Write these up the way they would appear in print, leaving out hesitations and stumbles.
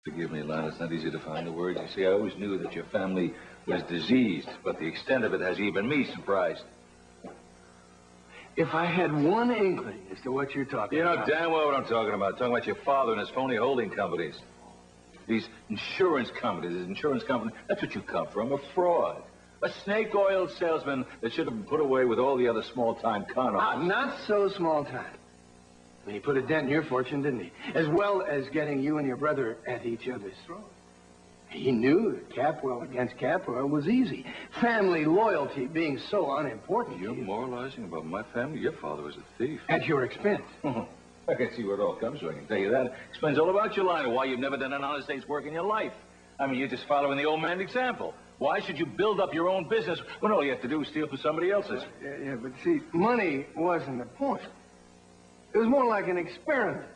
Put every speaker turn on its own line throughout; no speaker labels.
Forgive me, Lon, it's not easy to find the words. You see, I always knew that your family was diseased, but the extent of it has even me surprised.
If I had one inkling as to what you're talking about...
You know damn well what I'm talking about. Talking about your father and his phony holding companies. These insurance companies, that's what you come from, a fraud. A snake oil salesman that should have been put away with all the other small-time con artists.
Not so small-time. I mean, he put a dent in your fortune, didn't he? As well as getting you and your brother at each other's throats. He knew that Capwell against Capwell was easy. Family loyalty being so unimportant.
You're moralizing about my family? Your father was a thief.
At your expense.
I can see where it all comes from. I can tell you that. Explains all about your line, why you've never done an honest day's work in your life. I mean, you're just following the old man's example. Why should you build up your own business when all you have to do is steal from somebody else's?
Yeah, but see, money wasn't the point. It was more like an experiment.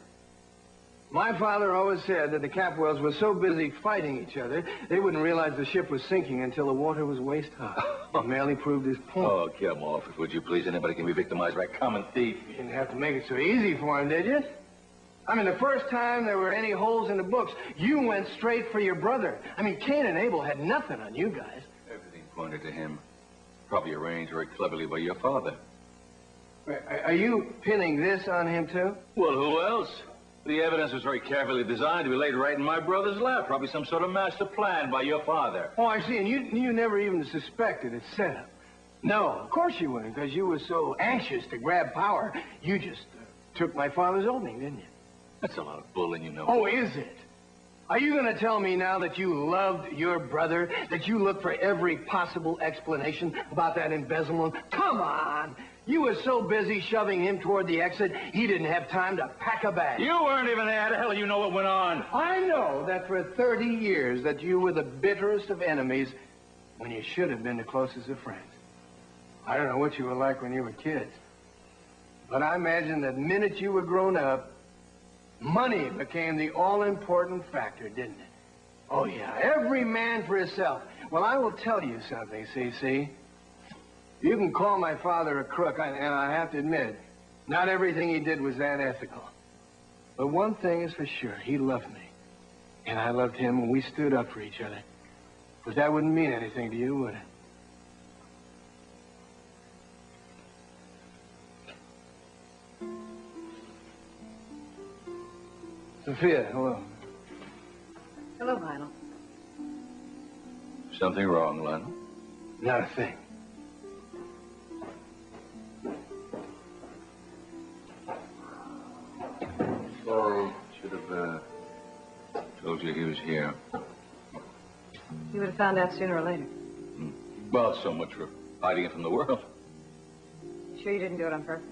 My father always said that the Capwells were so busy fighting each other, they wouldn't realize the ship was sinking until the water was waist high. It merely proved his point.
Oh, come off it, would you please? Anybody can be victimized by a common thief.
You didn't have to make it so easy for him, did you? I mean, the first time there were any holes in the books, you went straight for your brother. I mean, Cain and Abel had nothing on you guys.
Everything pointed to him. Probably arranged very cleverly by your father.
Are you pinning this on him, too?
Well, who else? The evidence was very carefully designed to be laid right in my brother's lap. Probably some sort of master plan by your father.
Oh, I see. And you never even suspected its setup. No, of course you wouldn't, because you were so anxious to grab power. You just took my father's opening, didn't you?
That's a lot of bullying, you know.
Oh, is it? Are you going to tell me now that you loved your brother, that you looked for every possible explanation about that embezzlement? Come on! You were so busy shoving him toward the exit, he didn't have time to pack a bag.
You weren't even there. How the hell do you know what went on?
I know that for 30 years that you were the bitterest of enemies when you should have been the closest of friends. I don't know what you were like when you were kids, but I imagine that the minute you were grown up, money became the all-important factor, didn't it? Oh, yeah, every man for himself. Well, I will tell you something, C.C. You can call my father a crook, and I have to admit, not everything he did was that ethical. But one thing is for sure, he loved me. And I loved him, and we stood up for each other. But that wouldn't mean anything to you, would it? Sophia, hello.
Hello, Lionel.
Something wrong, Lionel?
Not a thing.
Oh, should have told you he was here.
You would have found out sooner or later.
Well, so much for hiding it from the world.
Sure you didn't do it on purpose?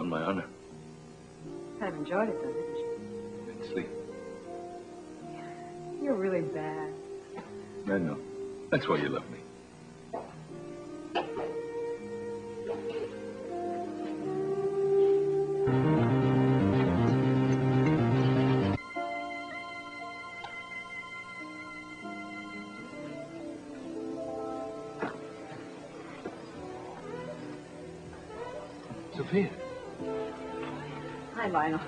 On my honor.
Kind of enjoyed it, though, didn't you?
Didn't sleep.
You're really bad.
I know. That's why you love me.
Sophia.
Hi, Lionel.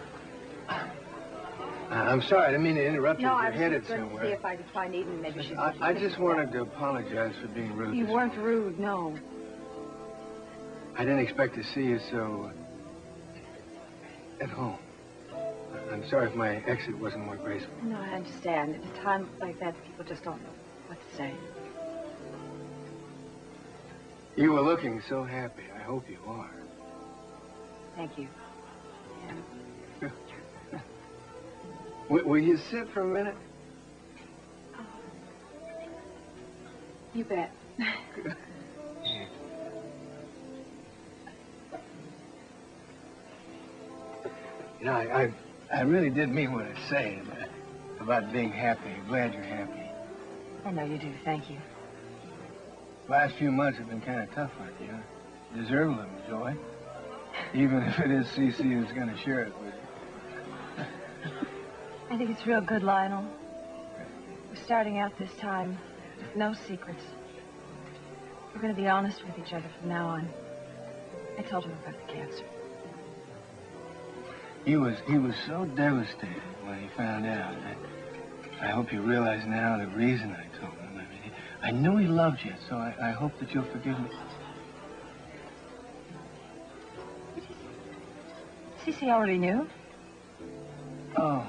I'm sorry, I didn't mean to interrupt you.
No,
You're
I was
headed
just going to
somewhere.
see if I needed maybe she's...
I just wanted to apologize for being rude.
You weren't rude, no.
I didn't expect to see you so... at home. I'm sorry if my exit wasn't more graceful.
No, I understand. At a time like that, people just don't know what to say.
You were looking so happy. I hope you are.
Thank you. Yeah.
Will you sit for a minute?
Oh. You bet.
You know, I really did mean what I say about being happy. Glad you're happy.
I know you do. Thank you.
Last few months have been kind of tough on you. You deserve a little joy. Even if it is C.C. who's going to share it with you.
I think it's real good, Lionel. We're starting out this time with no secrets. We're going to be honest with each other from now on. I told him about the cancer.
He was so devastated when he found out. I hope you realize now the reason I told him. I mean, I knew he loved you, so I hope that you'll forgive me.
Cece already knew.
Oh,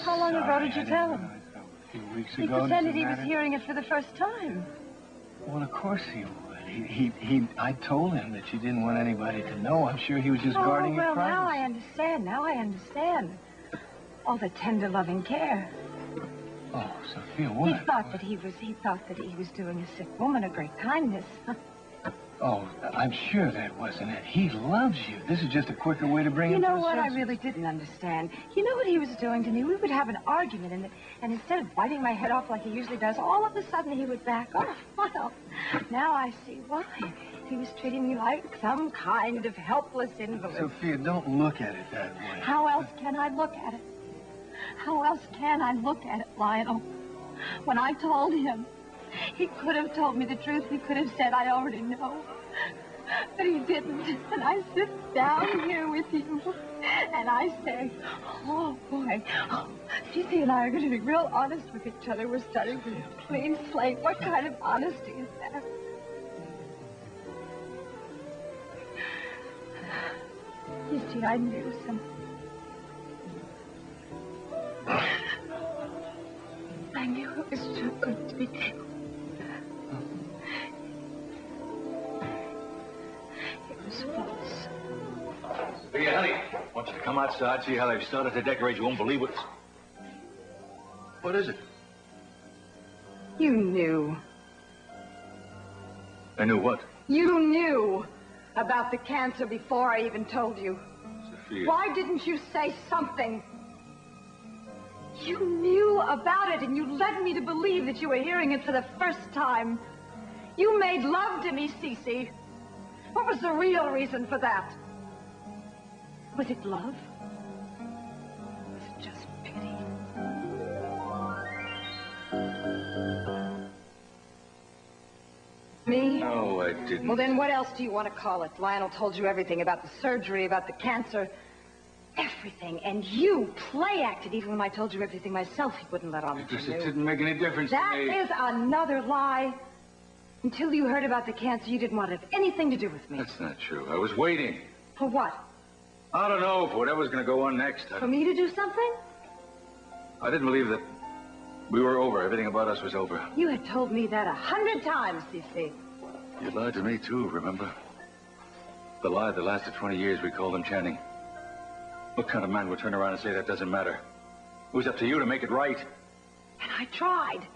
How long ago did you tell him?
A few weeks
He
ago.
pretended he was hearing it for the first time.
Well, of course he would. I told him that you didn't want anybody to know. I'm sure he was just guarding your privacy.
Now I understand. Now I understand. All the tender, loving care.
Oh, Sophia, what?
He thought that he was doing a sick woman a great kindness.
Oh, I'm sure that wasn't it. He loves you. This is just a quicker way to bring him to
You know
his
what? I
senses.
really didn't understand. You know what he was doing to me? We would have an argument, and instead of biting my head off like he usually does, all of a sudden he would back off. Well, now I see why. He was treating me like some kind of helpless invalid.
Sophia, don't look at it that way.
How else can I look at it? How else can I look at it, Lionel? When I told him, he could have told me the truth. He could have said, I already know. But he didn't. And I sit down here with you, and I say, oh, boy, Cece and I are going to be real honest with each other. We're starting from a clean slate. What kind of honesty is that? You see, I knew something. I knew it was too good to be true. It was false.
Hey, honey, I want you to come outside, see how they've started to decorate. You won't believe what... What is it?
You knew.
I knew what?
You knew about the cancer before I even told you.
Sophia.
Why didn't you say something? You knew about it, and you led me to believe that you were hearing it for the first time. You made love to me, Cece. What was the real reason for that? Was it love? Was it just pity? Me?
No, I didn't.
Well, then what else do you want to call it? Lionel told you everything about the surgery, about the cancer. Everything. And you play-acted even when I told you everything myself. He wouldn't let on that
Because
you
it
knew.
didn't make any difference
That
to me.
is another lie. Until you heard about the cancer, you didn't want to have anything to do with me.
That's not true. I was waiting.
For what?
I don't know, for whatever's going to go on next.
For me to do something?
I didn't believe that we were over. Everything about us was over.
You had told me that 100 times, Cece.
You lied to me, too, remember? The lie that lasted 20 years, we called him Channing. What kind of man would turn around and say that doesn't matter? It was up to you to make it right.
And I tried.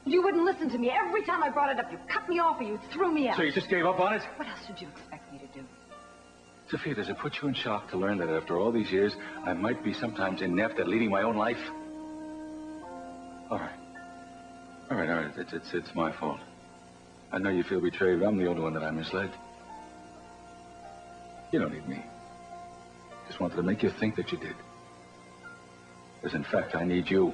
You wouldn't listen to me. Every time I brought it up, you cut me off or you threw me out.
So you just gave up on it?
What else did you expect me to do?
Sophia, does it put you in shock to learn that after all these years, I might be sometimes inept at leading my own life? All right. All right. It's my fault. I know you feel betrayed. I'm the only one that I misled. You don't need me. Just wanted to make you think that you did. Because in fact, I need you.